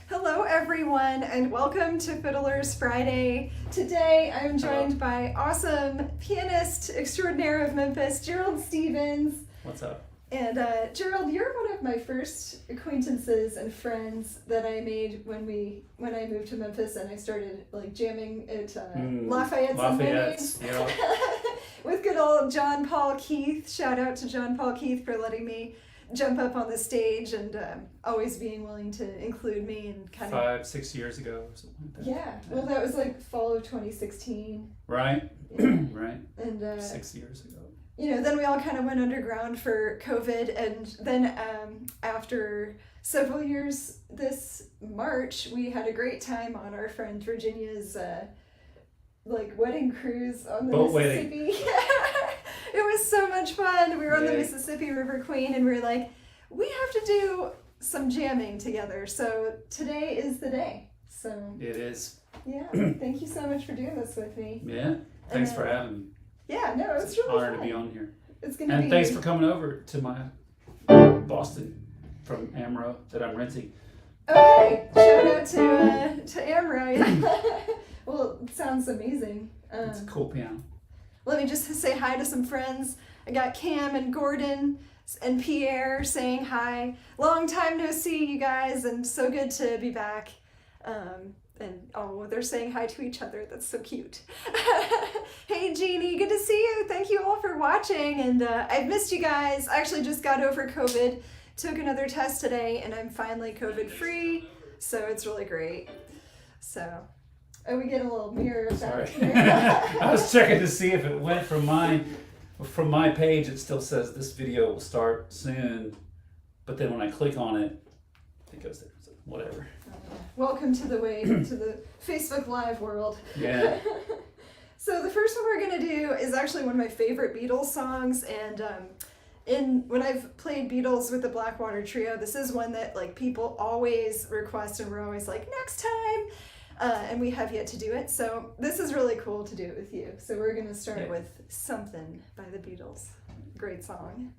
Hello everyone and welcome to Fiddler's Friday. Today I'm joined by awesome pianist extraordinaire of Memphis, Gerald Stephens. What's up? And Gerald, you're one of my first acquaintances and friends that I made when I moved to Memphis and I started like jamming at Lafayette's yeah. with good old John Paul Keith. Shout out to John Paul Keith for letting me jump up on the stage and always being willing to include me and kind of 5-6 years ago or something like that. Yeah, well that was like fall of 2016. Right. Yeah. Right. And 6 years ago. You know, then we all kind of went underground for COVID, and then after several years this March, we had a great time on our friend Virginia's like wedding cruise on the Boat Mississippi. It was so much fun. We were on the Yay. Mississippi River Queen, and we were like, we have to do some jamming together. So today is the day. So It is. yeah, thank you so much for doing this with me. Yeah. Thanks for having me. Yeah, no, it's It's really an honor fun. to be on here. It's gonna And be. thanks for coming over to my Boston from Amro that I'm renting. Okay, shout out to Amro. Well, it sounds amazing. It's a cool piano. Let me just say hi to some friends. I got Cam and Gordon and Pierre saying hi. Long time no see, you guys, and so good to be back. And oh, they're saying hi to each other. That's so cute. Hey, Jeannie, good to see you. Thank you all for watching. And I've missed you guys. I actually just got over COVID. Took another test today, and I'm finally COVID-free. So it's really great. So, oh, we get a little mirror Sorry. effect here. I was checking to see if it went from my page. It still says this video will start soon, but then when I click on it, it goes there. So whatever. Welcome to the Facebook Live world. Yeah. So the first one we're gonna do is actually one of my favorite Beatles songs, and when I've played Beatles with the Blackwater Trio, this is one that like people always request, and we're always like next time, and we have yet to do it. So this is really cool to do it with you. So we're gonna start with "Something" by the Beatles. Great song.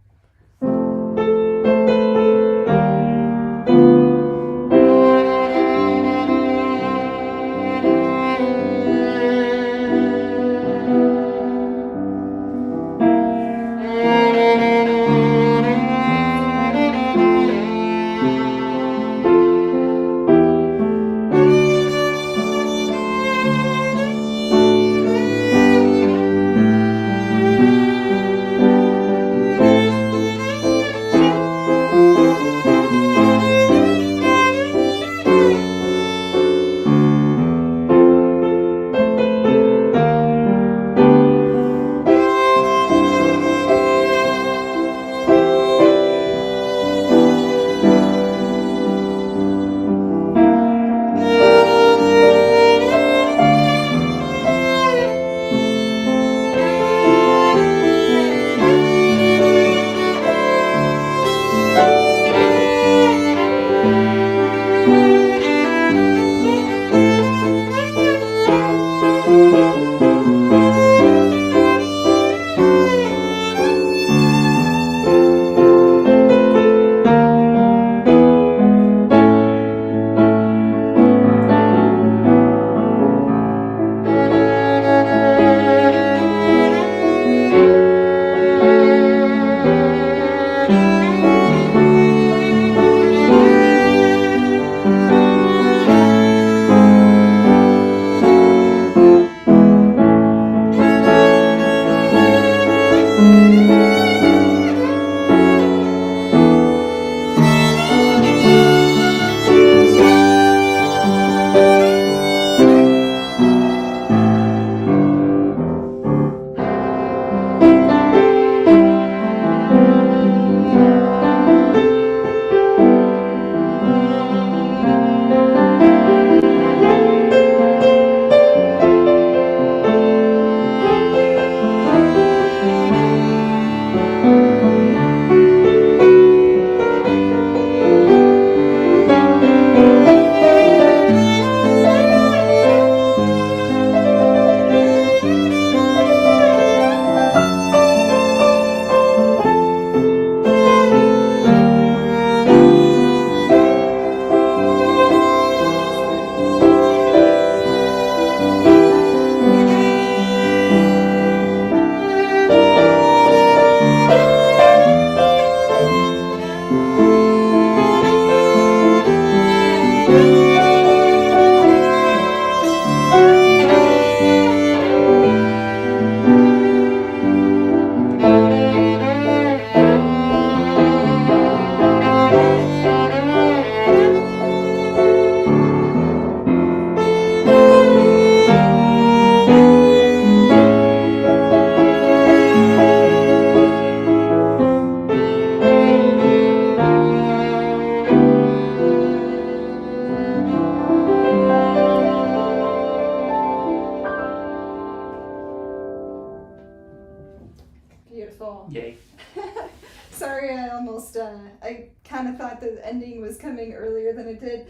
thought the ending was coming earlier than it did.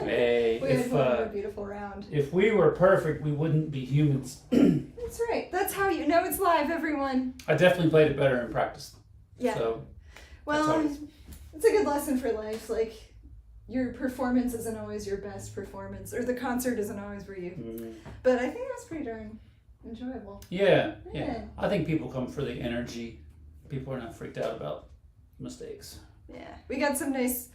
Hey, We had one more beautiful round. if we were perfect, we wouldn't be humans. That's right. That's how you know it's live, everyone. I definitely played it better in practice. Yeah. So, Well, it's a good lesson for life. Like, your performance isn't always your best performance, or the concert isn't always for you. But I think that's pretty darn enjoyable. Yeah. Yeah. I think people come for the energy. People are not freaked out about mistakes. Yeah. We got some nice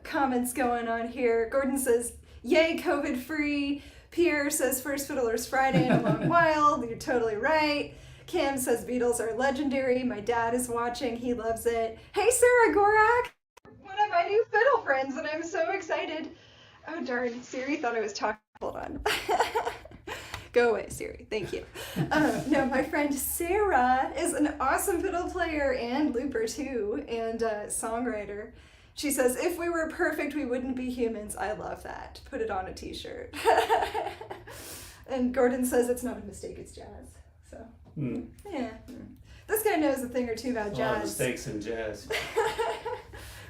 comments going on here. Gordon says, "Yay, COVID-free." Pierre says, "First Fiddler's Friday in a long while." You're totally right. Cam says, "Beatles are legendary. My dad is watching. He loves it." Hey, Sarah Gorak! One of my new fiddle friends, and I'm so excited. Oh, darn. Siri thought I was talking. Hold on. Go away, Siri. Thank you. No, my friend Sarah is an awesome fiddle player and looper, too, and songwriter. She says, "If we were perfect, we wouldn't be humans." I love that. Put it on a t-shirt. And Gordon says it's not a mistake, it's jazz. So, yeah. This guy knows a thing or two about A jazz. lot of mistakes in jazz.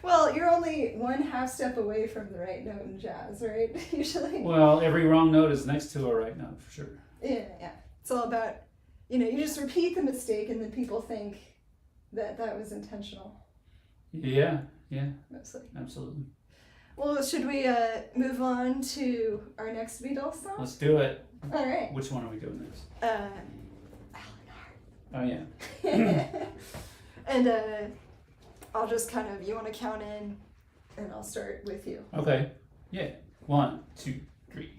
Well, you're only one half step away from the right note in jazz, right? Usually. Well, every wrong note is next to a right note, for sure. Yeah. It's all about, you just repeat the mistake and then people think that was intentional. Yeah, Mostly. absolutely. Well, should we move on to our next Beatles song? Let's do it. All right. Which one are we doing next? Eleanor. Oh, yeah. And I'll just you want to count in, and I'll start with you. Okay. Yeah. 1, 2, 3.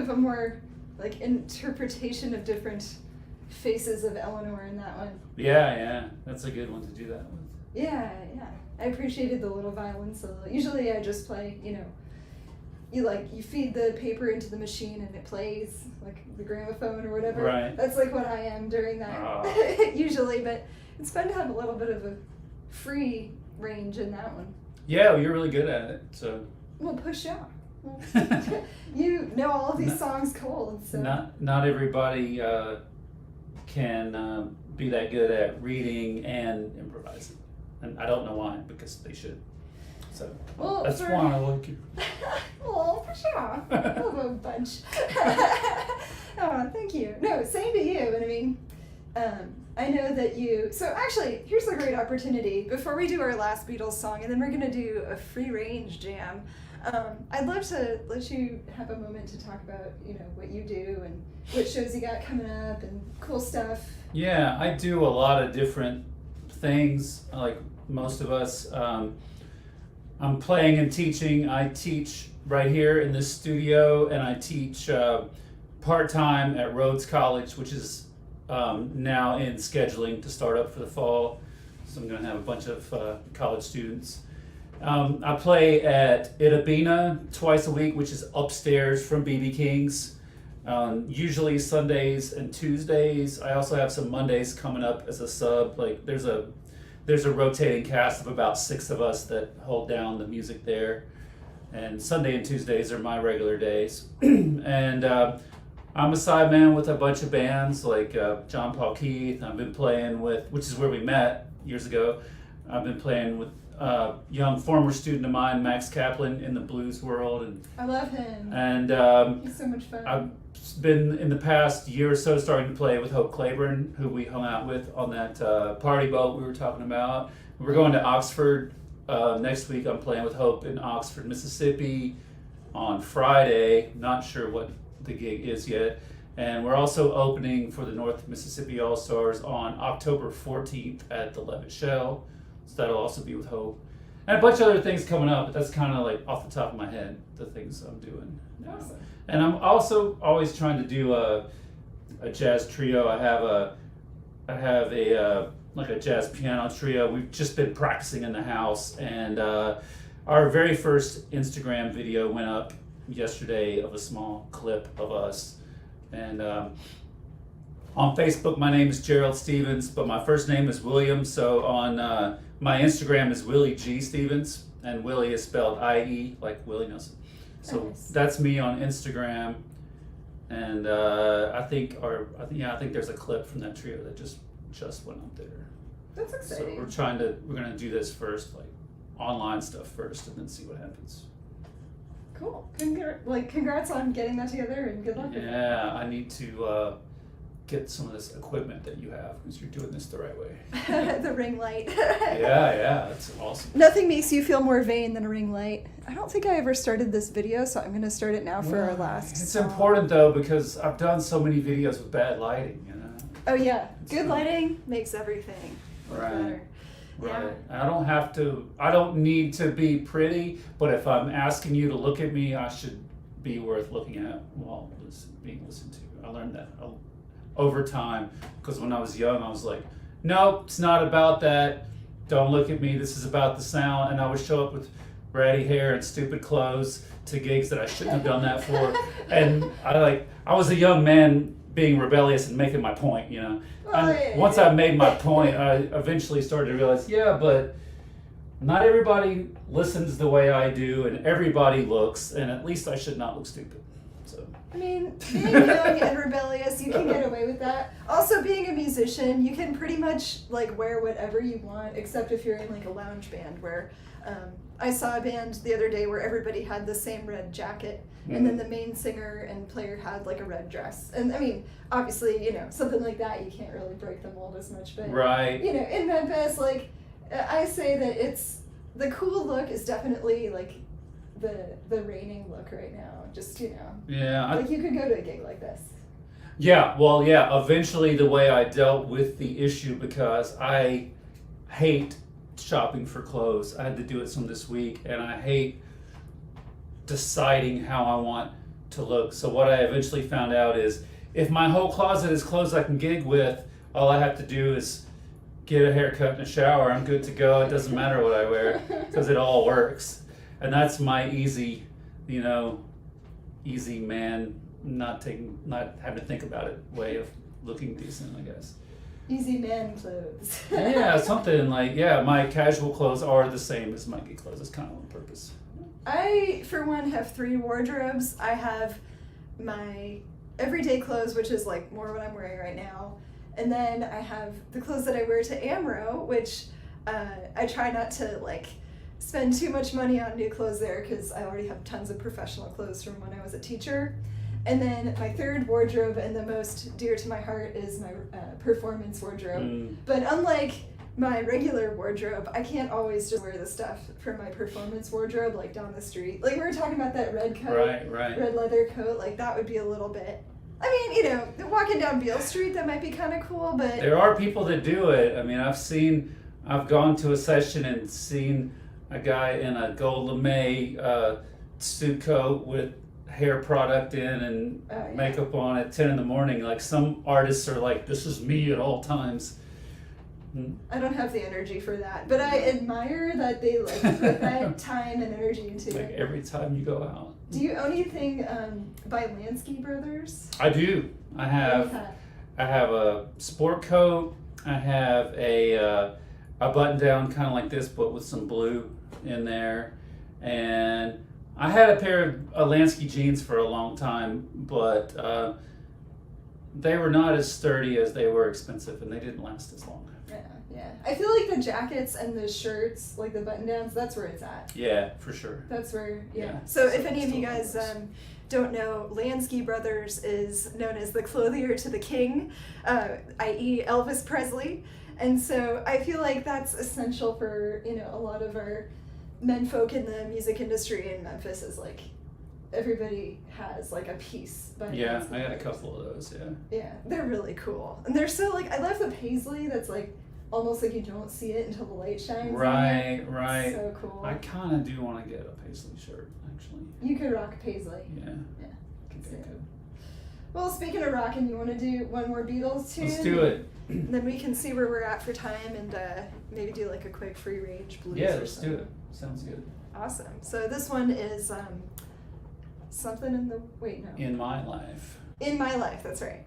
of a more like interpretation of different faces of Eleanor in that one. Yeah, that's a good one to do that with. Yeah. I appreciated the little violin solo. Usually I just play, you feed the paper into the machine and it plays like the gramophone or whatever. Right. That's like what I am during that usually, but it's fun to have a little bit of a free range in that one. Yeah, well, you're really good at it. So. Well, push out. You know all of these songs cold, so. Not everybody can be that good at reading and improvising, and I don't know why, because they should. So that's why I like you. Oh, for sure. I love a bunch. Oh, thank you. No, same to you. And I mean, I know that you. So actually, here's a great opportunity before we do our last Beatles song, and then we're gonna do a free range jam. I'd love to let you have a moment to talk about, what you do and what shows you got coming up and cool stuff. Yeah, I do a lot of different things, like most of us. I'm playing and teaching. I teach right here in this studio, and I teach part-time at Rhodes College, which is now in scheduling to start up for the fall. So I'm going to have a bunch of college students. I play at Itabina twice a week, which is upstairs from BB King's. Usually Sundays and Tuesdays. I also have some Mondays coming up as a sub. Like there's a rotating cast of about 6 of us that hold down the music there. And Sunday and Tuesdays are my regular days. And I'm a sideman with a bunch of bands like John Paul Keith. I've been playing with, which is where we met years ago. I've been playing with young former student of mine, Max Kaplan, in the blues world, and I love him. And he's so much fun. I've been in the past year or so starting to play with Hope Claiborne, who we hung out with on that party boat we were talking about. We're going to Oxford next week. I'm playing with Hope in Oxford, Mississippi on Friday. Not sure what the gig is yet. And we're also opening for the North Mississippi All-Stars on October 14th at the Levitt Shell. So that'll also be with Hope. And a bunch of other things coming up, but that's kind of like off the top of my head, the things I'm doing now. Awesome. And I'm also always trying to do a jazz trio. I have a like a jazz piano trio. We've just been practicing in the house, and our very first Instagram video went up yesterday of a small clip of us. And on Facebook, my name is Gerald Stephens, but my first name is William. So on my Instagram is Willie G. Stephens, and Willie is spelled I-E, like Willie Nelson. So Nice. That's me on Instagram, and I think there's a clip from that trio that just went up there. That's exciting. So we're gonna do this first, like online stuff first, and then see what happens. Cool. Congrats on getting that together, and good luck with it. Yeah, I need to get some of this equipment that you have, because you're doing this the right way. The ring light. Yeah, that's awesome. Nothing makes you feel more vain than a ring light. I don't think I ever started this video, so I'm going to start it now for our last It's song. important though, because I've done so many videos with bad lighting, Oh yeah, good lighting makes everything look Right. better. Right. I don't need to be pretty, but if I'm asking you to look at me, I should be worth looking at while being listened to. I learned that over time, because when I was young, I was like, nope, it's not about that. Don't look at me. This is about the sound. And I would show up with ratty hair and stupid clothes to gigs that I shouldn't have done that for. And I was a young man being rebellious and making my point, And once I made my point, I eventually started to realize, but not everybody listens the way I do, and everybody looks, and at least I should not look stupid. So. I mean, being young and rebellious, you can get away with that. Also, being a musician, you can pretty much wear whatever you want, except if you're in a lounge band where I saw a band the other day where everybody had the same red jacket, and then the main singer and player had a red dress. And I mean, obviously, something like that, you can't really break the mold as much. But right. In Memphis, I say that the cool look is definitely the reigning look right now. Just Yeah. you could go to a gig like this. Yeah. Well, yeah. Eventually, the way I dealt with the issue, because I hate shopping for clothes. I had to do it some this week, and I hate deciding how I want to look. So what I eventually found out is if my whole closet is clothes I can gig with, all I have to do is get a haircut and a shower. I'm good to go. It doesn't matter what I wear because it all works. And that's my easy, easy man, not having to think about it way of looking decent, I guess. Easy man clothes. Yeah, something like, my casual clothes are the same as my gig clothes. It's kind of on purpose. I, for one, have 3 wardrobes. I have my everyday clothes, which is like more what I'm wearing right now. And then I have the clothes that I wear to AMRO, which I try not to like spend too much money on new clothes there because I already have tons of professional clothes from when I was a teacher. And then my 3rd wardrobe and the most dear to my heart is my performance wardrobe. But unlike my regular wardrobe, I can't always just wear the stuff from my performance wardrobe like down the street. Like we were talking about that red coat, right. red leather coat, like that would be a little bit. I mean, walking down Beale Street, that might be kind of cool, but... There are people that do it. I mean, I've gone to a session and seen a guy in a gold lame suit coat with hair product in and makeup on at 10 in the morning. Like some artists are like, this is me at all times. I don't have the energy for that, but I admire that they like put that time and energy into like it. Every time you go out. Do you own anything by Lansky Brothers? I do. I have a sport coat. I have a button down kind of like this, but with some blue in there. And I had a pair of Lansky jeans for a long time, but they were not as sturdy as they were expensive, and they didn't last as long. Yeah. I feel like the jackets and the shirts, like the button downs, that's where it's at. Yeah, for sure. That's where, Yeah. So if any of you guys don't know, Lansky Brothers is known as the clothier to the king, i.e. Elvis Presley. And so I feel like that's essential for, a lot of our menfolk in the music industry in Memphis is like, everybody has like a piece by Lansky I had a Brothers. couple of those, Yeah, they're really cool. And they're so like, I love the paisley that's like, almost like you don't see it until the light shines. Right. So cool. I kind of do want to get a paisley shirt, actually. You could rock paisley. Yeah. Okay, Good. Well, speaking of rocking, you want to do one more Beatles tune? Let's do it. Then we can see where we're at for time and maybe do like a quick free range blues. Yeah, or let's something. do it. Sounds good. Awesome. So this one is something in the In My Life. In My Life. That's right.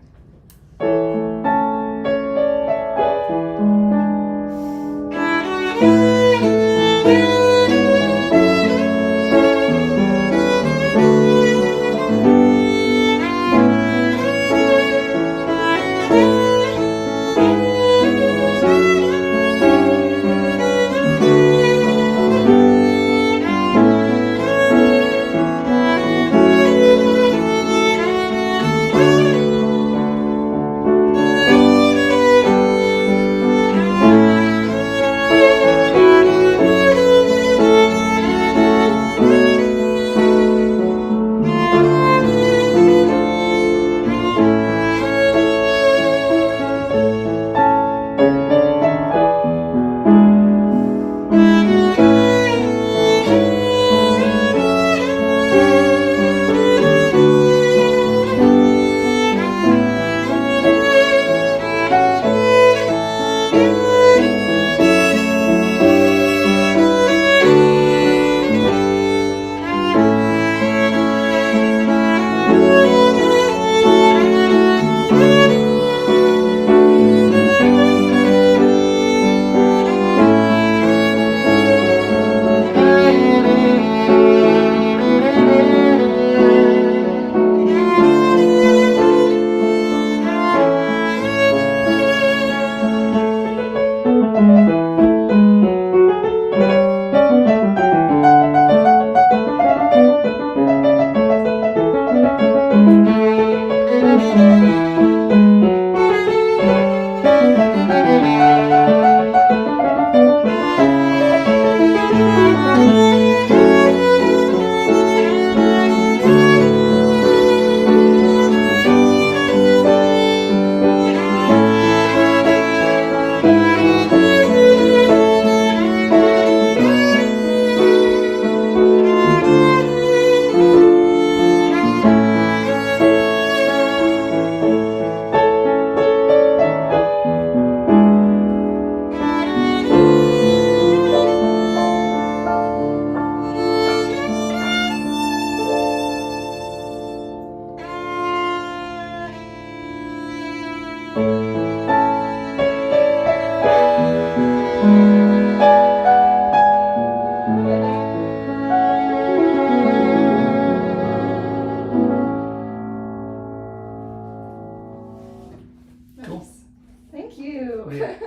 you. Yeah.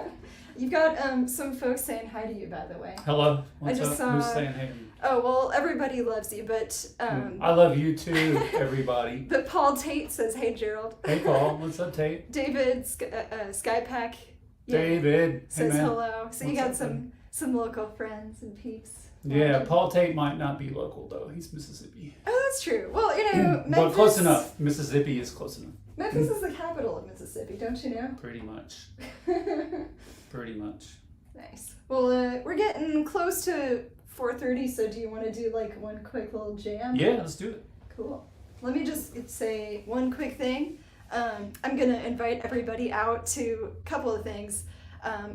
You've got some folks saying hi to you, by the way. Hello. What's just up? saw- Who's saying hey? Oh, well, everybody loves you, but I love you too, everybody. but Paul Tate says, hey, Gerald. Hey, Paul. What's up, Tate? David Skypack David. Hey, says man. hello. So you What's got up, some local friends and peeps. Yeah, Paul Tate might not be local, though. He's Mississippi. Oh, that's true. Well, you know, Memphis. But close enough. Mississippi is close enough. Memphis is the capital of Mississippi, don't you know? Pretty much. Pretty much. Nice. Well, we're getting close to 4:30, so do you want to do like one quick little jam? Yeah, let's do it. Cool. Let me just say one quick thing. I'm going to invite everybody out to a couple of things.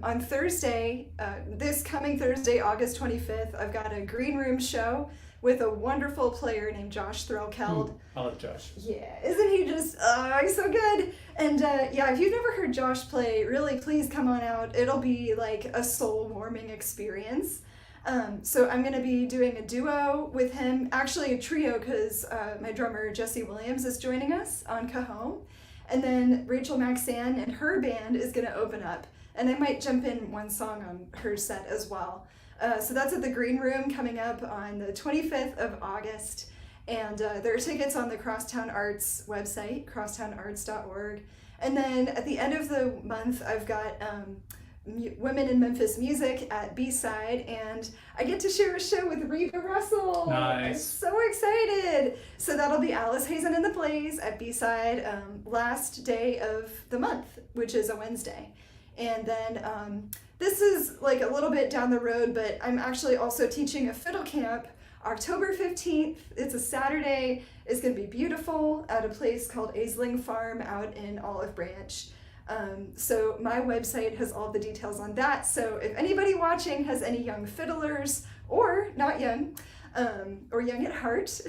On Thursday, this coming Thursday, August 25th, I've got a green room show with a wonderful player named Josh Threlkeld. I love Josh. Yeah, isn't he just, he's so good. And yeah, if you've never heard Josh play, really please come on out. It'll be like a soul-warming experience. So I'm going to be doing a duo with him, actually a trio, because my drummer Jesse Williams is joining us on cajon. And then Rachel Maxan and her band is going to open up. And I might jump in one song on her set as well. So that's at the Green Room coming up on the 25th of August. And there are tickets on the Crosstown Arts website, crosstownarts.org. And then at the end of the month, I've got Women in Memphis Music at B-Side, and I get to share a show with Reba Russell. Nice. I'm so excited. So that'll be Alice Hazen and the Plays at B-Side last day of the month, which is a Wednesday. And then this is like a little bit down the road, but I'm actually also teaching a fiddle camp October 15th. It's a Saturday. It's going to be beautiful at a place called Aisling Farm out in Olive Branch. So my website has all the details on that. So if anybody watching has any young fiddlers or not young, or young at heart,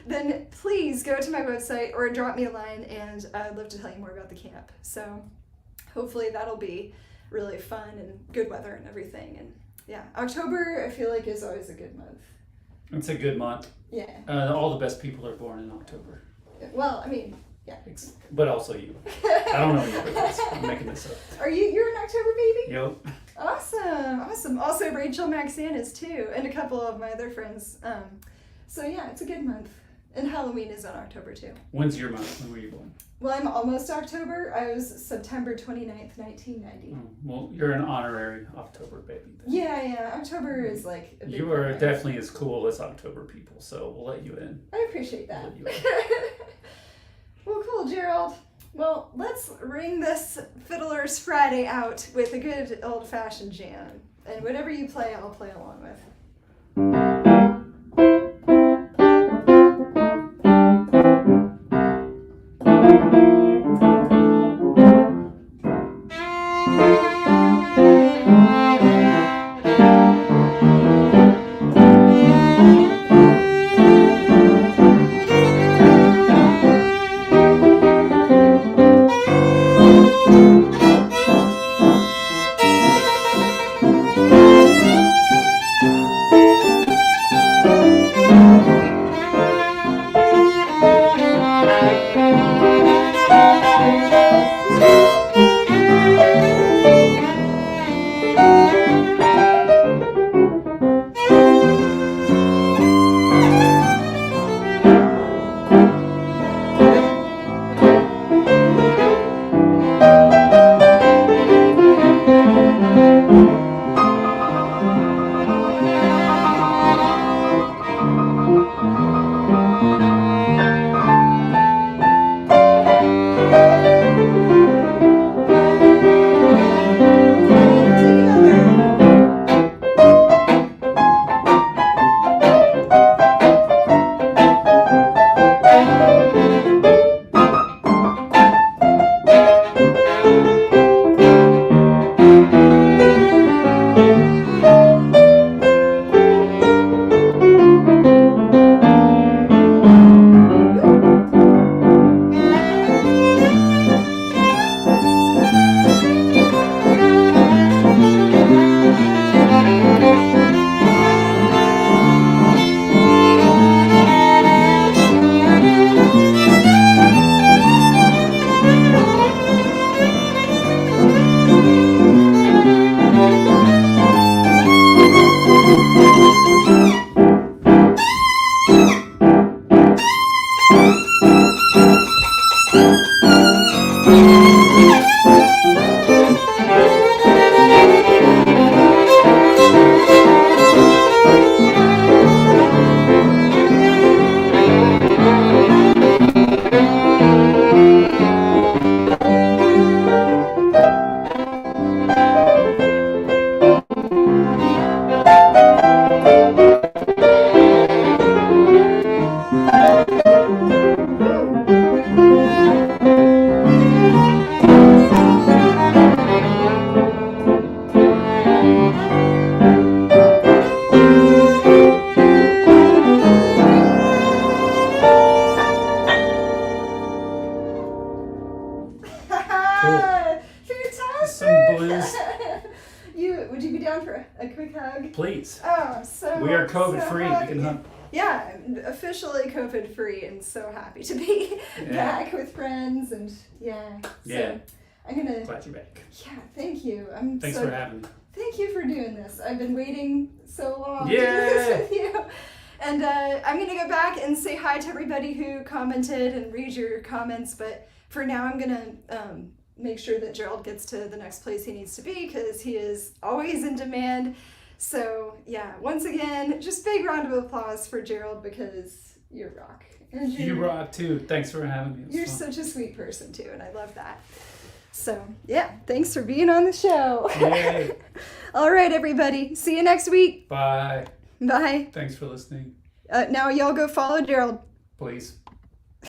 then please go to my website or drop me a line, and I'd love to tell you more about the camp. So hopefully that'll be really fun and good weather and everything. And yeah, October I feel like is always a good month. It's a good month. Yeah. All the best people are born in October. Well, I mean, yeah. But also you. I don't know any other ones. I'm making this up. You're an October baby? Yep. Awesome. Also Rachel Maxan is too, and a couple of my other friends. So yeah, it's a good month. And Halloween is on October too. When's your month? When were you born? Well, I'm almost October. I was September 29th, 1990. Oh, well, you're an honorary October baby then. Yeah. October is like a big You are part. definitely as cool as October people, so we'll let you in. I appreciate that. We'll let you in. Well, cool, Gerald. Well, let's ring this Fiddler's Friday out with a good old-fashioned jam. And whatever you play, I'll play along with. Yeah, fantastic. Some blues. Would you be down for a quick hug? Please. Oh, so We are COVID free. happy. We can hug. Yeah, I'm officially COVID free, and so happy to be back with friends. And yeah, so I'm gonna. Glad you're back. Yeah, thank you. Thanks for having me. Thank you for doing this. I've been waiting so long to Yeah. do this with you. And I'm going to go back and say hi to everybody who commented and read your comments. But for now, I'm going to make sure that Gerald gets to the next place he needs to be because he is always in demand. So, yeah, once again, just big round of applause for Gerald because you rock. And You rock too. Thanks for having me. You're such a sweet person too, and I love that. So, yeah, thanks for being on the show. Yay. All right, everybody. See you next week. Bye. Bye. Thanks for listening. Now, y'all go follow Gerald. Please.